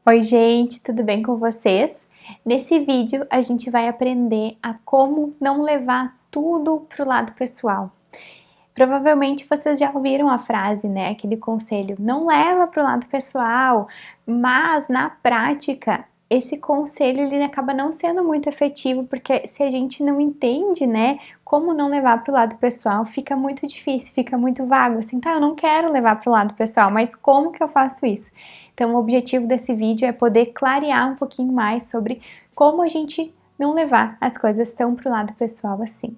Oi gente, tudo bem com vocês? Nesse vídeo a gente vai aprender a como não levar tudo pro lado pessoal. Provavelmente vocês já ouviram a frase, né? Aquele conselho, não leva pro lado pessoal, mas na prática esse conselho ele acaba não sendo muito efetivo, porque se a gente não entende, né, como não levar pro lado pessoal, fica muito difícil, fica muito vago, assim, tá, eu não quero levar pro lado pessoal, mas como que eu faço isso? Então o objetivo desse vídeo é poder clarear um pouquinho mais sobre como a gente não levar as coisas tão pro lado pessoal assim.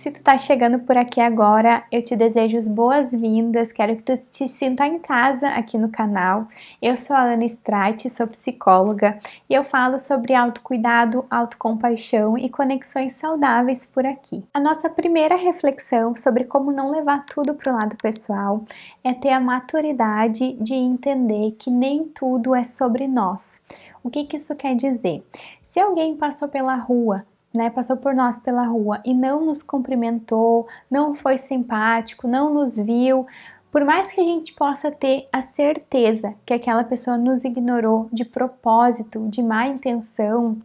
Se tu tá chegando por aqui agora, eu te desejo as boas-vindas, quero que tu te sinta em casa aqui no canal. Eu sou a Ana Streit, sou psicóloga e eu falo sobre autocuidado, autocompaixão e conexões saudáveis por aqui. A nossa primeira reflexão sobre como não levar tudo para o lado pessoal é ter a maturidade de entender que nem tudo é sobre nós. O que isso quer dizer? Se alguém passou pela rua, passou por nós pela rua e não nos cumprimentou, não foi simpático, não nos viu, por mais que a gente possa ter a certeza que aquela pessoa nos ignorou de propósito, de má intenção,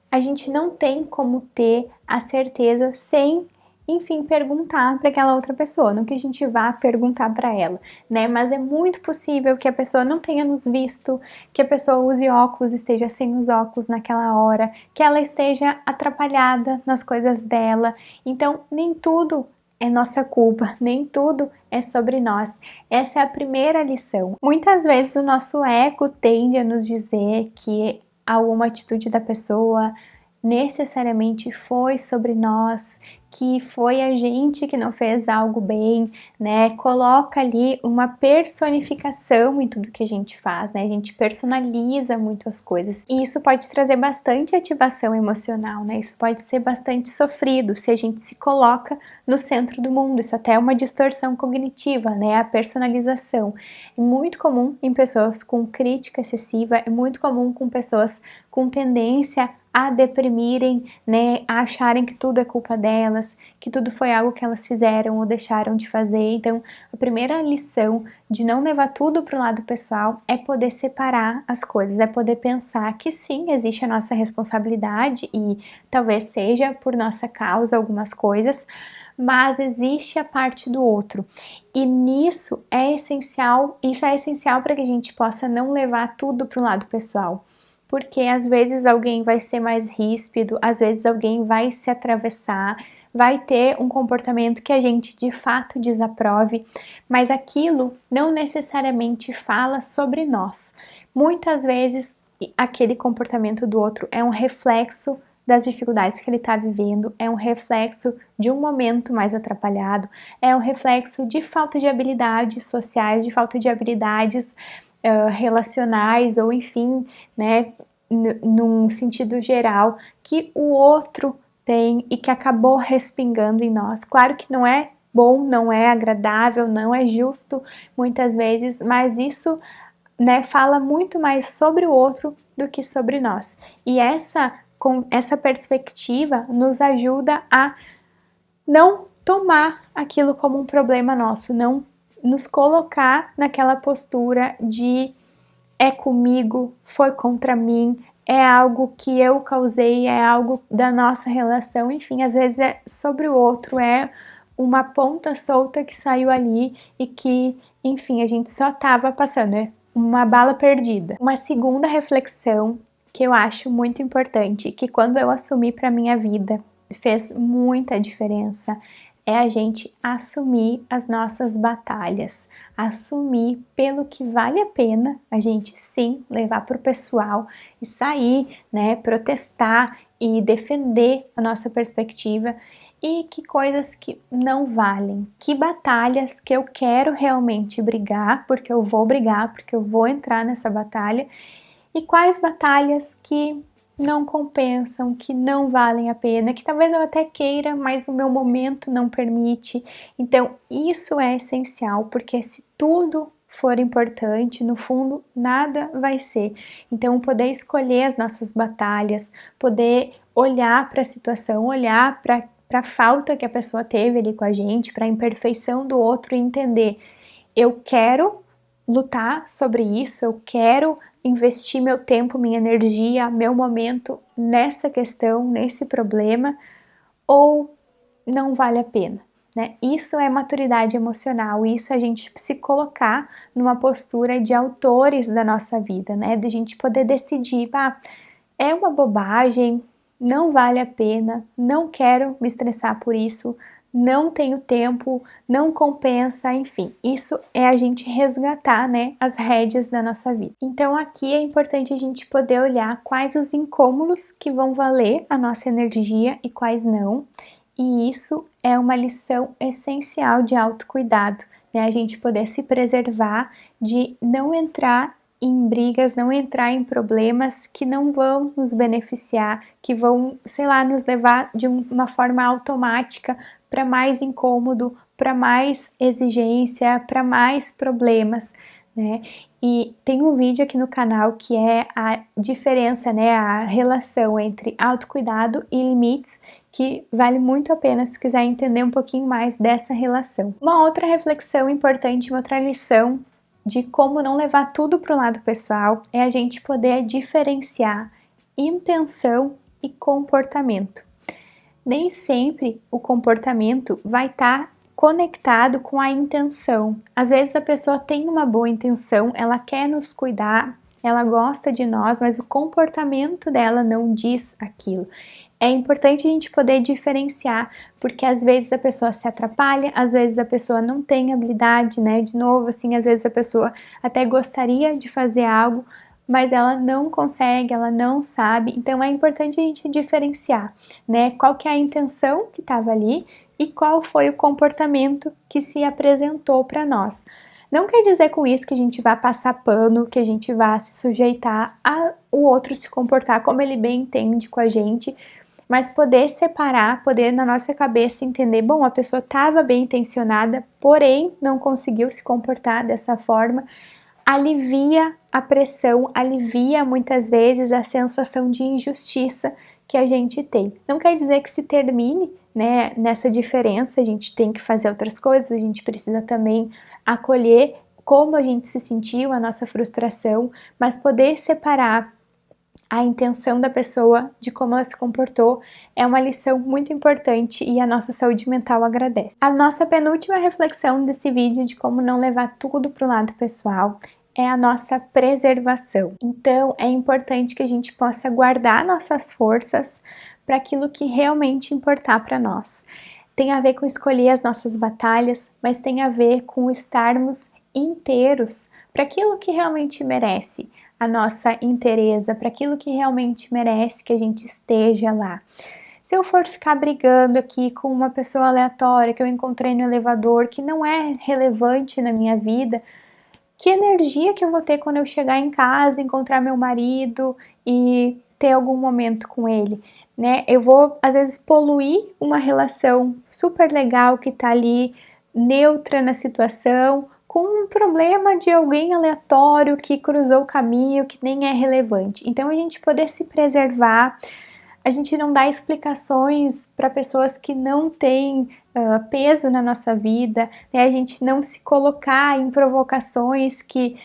a gente não tem como ter a certeza sem, enfim, perguntar para aquela outra pessoa, não que a gente vá perguntar para ela, né? Mas é muito possível que a pessoa não tenha nos visto, que a pessoa use óculos, esteja sem os óculos naquela hora, que ela esteja atrapalhada nas coisas dela. Então, nem tudo é nossa culpa, nem tudo é sobre nós. Essa é a primeira lição. Muitas vezes o nosso ego tende a nos dizer que alguma atitude da pessoa necessariamente foi sobre nós, que foi a gente que não fez algo bem, né? Coloca ali uma personificação em tudo que a gente faz, né? A gente personaliza muito as coisas e isso pode trazer bastante ativação emocional, né? Isso pode ser bastante sofrido se a gente se coloca no centro do mundo. Isso até é uma distorção cognitiva, né? A personalização é muito comum em pessoas com crítica excessiva, é muito comum com pessoas com tendência a deprimirem, né, a acharem que tudo é culpa delas, que tudo foi algo que elas fizeram ou deixaram de fazer. Então, a primeira lição de não levar tudo para o lado pessoal é poder separar as coisas, é poder pensar que sim, existe a nossa responsabilidade e talvez seja por nossa causa algumas coisas, mas existe a parte do outro. E nisso é essencial, isso é essencial para que a gente possa não levar tudo para o lado pessoal. Porque às vezes alguém vai ser mais ríspido, às vezes alguém vai se atravessar, vai ter um comportamento que a gente de fato desaprove, mas aquilo não necessariamente fala sobre nós. Muitas vezes aquele comportamento do outro é um reflexo das dificuldades que ele está vivendo, é um reflexo de um momento mais atrapalhado, é um reflexo de falta de habilidades sociais, de falta de habilidades relacionais ou enfim, né, num sentido geral, que o outro tem e que acabou respingando em nós. Claro que não é bom, não é agradável, não é justo muitas vezes, mas isso, né, fala muito mais sobre o outro do que sobre nós. E com essa perspectiva nos ajuda a não tomar aquilo como um problema nosso, não nos colocar naquela postura de é comigo, foi contra mim, é algo que eu causei, é algo da nossa relação, enfim, às vezes é sobre o outro, é uma ponta solta que saiu ali e que, enfim, a gente só estava passando, é uma bala perdida. Uma segunda reflexão que eu acho muito importante, que quando eu assumi para minha vida, fez muita diferença, é a gente assumir as nossas batalhas, assumir pelo que vale a pena a gente sim levar para o pessoal e sair, né, protestar e defender a nossa perspectiva e que coisas que não valem, que batalhas que eu quero realmente brigar, porque eu vou brigar, porque eu vou entrar nessa batalha e quais batalhas que não compensam, que não valem a pena, que talvez eu até queira, mas o meu momento não permite. Então, isso é essencial, porque se tudo for importante, no fundo, nada vai ser. Então, poder escolher as nossas batalhas, poder olhar para a situação, olhar para para a falta que a pessoa teve ali com a gente, para a imperfeição do outro e entender, eu quero lutar sobre isso, eu quero investir meu tempo, minha energia, meu momento nessa questão, nesse problema, ou não vale a pena, né? Isso é maturidade emocional, isso é a gente se colocar numa postura de autores da nossa vida, né? De a gente poder decidir, é uma bobagem, não vale a pena, não quero me estressar por isso, não tenho tempo, não compensa, enfim, isso é a gente resgatar, né, as rédeas da nossa vida. Então aqui é importante a gente poder olhar quais os incômodos que vão valer a nossa energia e quais não, e isso é uma lição essencial de autocuidado, né, a gente poder se preservar de não entrar em brigas, não entrar em problemas que não vão nos beneficiar, que vão, sei lá, nos levar de uma forma automática para mais incômodo, para mais exigência, para mais problemas, né? E tem um vídeo aqui no canal que é a diferença, né, a relação entre autocuidado e limites, que vale muito a pena se quiser entender um pouquinho mais dessa relação. Uma outra reflexão importante, uma outra lição de como não levar tudo para o lado pessoal é a gente poder diferenciar intenção e comportamento. Nem sempre o comportamento vai estar conectado com a intenção. Às vezes a pessoa tem uma boa intenção, ela quer nos cuidar, ela gosta de nós, mas o comportamento dela não diz aquilo. É importante a gente poder diferenciar, porque às vezes a pessoa se atrapalha, às vezes a pessoa não tem habilidade, né? De novo, assim, às vezes a pessoa até gostaria de fazer algo, mas ela não consegue, ela não sabe. Então é importante a gente diferenciar, né? Qual que é a intenção que estava ali e qual foi o comportamento que se apresentou para nós. Não quer dizer com isso que a gente vai passar pano, que a gente vai se sujeitar a o outro se comportar como ele bem entende com a gente, mas poder separar, poder na nossa cabeça entender, bom, a pessoa estava bem intencionada, porém não conseguiu se comportar dessa forma, alivia a pressão, alivia muitas vezes a sensação de injustiça que a gente tem. Não quer dizer que se termine, né, nessa diferença, a gente tem que fazer outras coisas, a gente precisa também acolher como a gente se sentiu, a nossa frustração, mas poder separar a intenção da pessoa, de como ela se comportou, é uma lição muito importante e a nossa saúde mental agradece. A nossa penúltima reflexão desse vídeo de como não levar tudo para o lado pessoal é a nossa preservação. Então, é importante que a gente possa guardar nossas forças para aquilo que realmente importar para nós. Tem a ver com escolher as nossas batalhas, mas tem a ver com estarmos inteiros para aquilo que realmente merece a nossa inteireza, para aquilo que realmente merece que a gente esteja lá. Se eu for ficar brigando aqui com uma pessoa aleatória que eu encontrei no elevador, que não é relevante na minha vida, que energia que eu vou ter quando eu chegar em casa, encontrar meu marido e ter algum momento com ele, né? Eu vou, às vezes, poluir uma relação super legal que tá ali, neutra na situação, com um problema de alguém aleatório que cruzou o caminho, que nem é relevante. Então, a gente poder se preservar, a gente não dá explicações para pessoas que não têm peso na nossa vida, né? A gente não se colocar em provocações que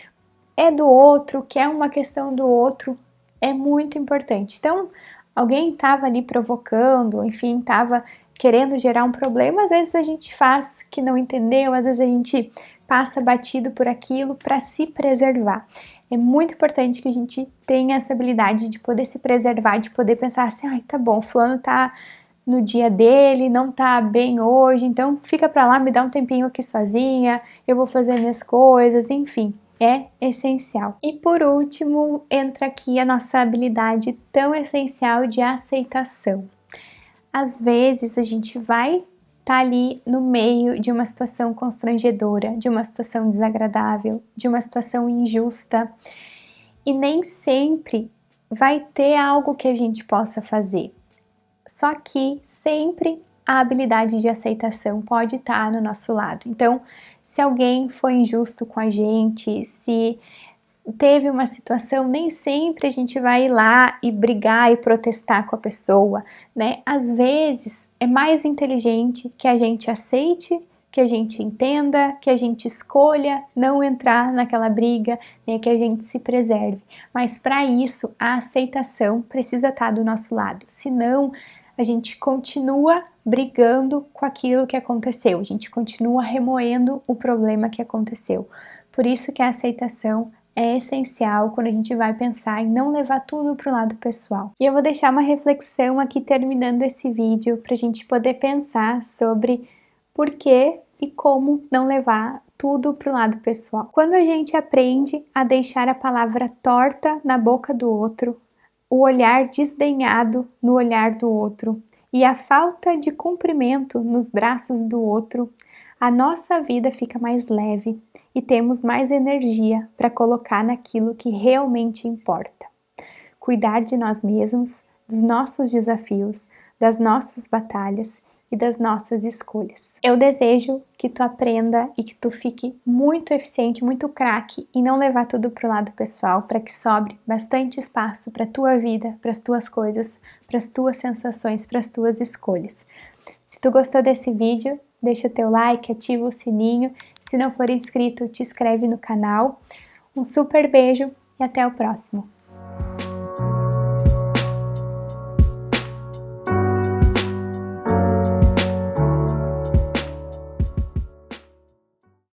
é do outro, que é uma questão do outro, é muito importante. Então, alguém estava ali provocando, enfim, estava querendo gerar um problema, às vezes a gente faz que não entendeu, às vezes a gente passa batido por aquilo para se preservar. É muito importante que a gente tenha essa habilidade de poder se preservar, de poder pensar assim, ai, tá bom, fulano tá no dia dele, não tá bem hoje, então fica pra lá, me dá um tempinho aqui sozinha, eu vou fazer minhas coisas, enfim, é essencial. E por último, entra aqui a nossa habilidade tão essencial de aceitação. Às vezes a gente vai estar ali no meio de uma situação constrangedora, de uma situação desagradável, de uma situação injusta, e nem sempre vai ter algo que a gente possa fazer. Só que sempre a habilidade de aceitação pode estar no nosso lado. Então, se alguém foi injusto com a gente, se teve uma situação, nem sempre a gente vai ir lá e brigar e protestar com a pessoa, né? Às vezes é mais inteligente que a gente aceite, que a gente entenda, que a gente escolha não entrar naquela briga, nem que a gente se preserve. Mas para isso, a aceitação precisa estar do nosso lado, senão a gente continua brigando com aquilo que aconteceu, a gente continua remoendo o problema que aconteceu. Por isso que a aceitação é essencial quando a gente vai pensar em não levar tudo para o lado pessoal. E eu vou deixar uma reflexão aqui terminando esse vídeo para a gente poder pensar sobre por que e como não levar tudo para o lado pessoal. Quando a gente aprende a deixar a palavra torta na boca do outro, o olhar desdenhado no olhar do outro e a falta de cumprimento nos braços do outro, a nossa vida fica mais leve e temos mais energia para colocar naquilo que realmente importa. Cuidar de nós mesmos, dos nossos desafios, das nossas batalhas e das nossas escolhas. Eu desejo que tu aprenda e que tu fique muito eficiente, muito craque em não levar tudo para o lado pessoal, para que sobre bastante espaço para a tua vida, para as tuas coisas, para as tuas sensações, para as tuas escolhas. Se tu gostou desse vídeo, deixa o teu like, ativa o sininho. Se não for inscrito, te inscreve no canal. Um super beijo e até o próximo.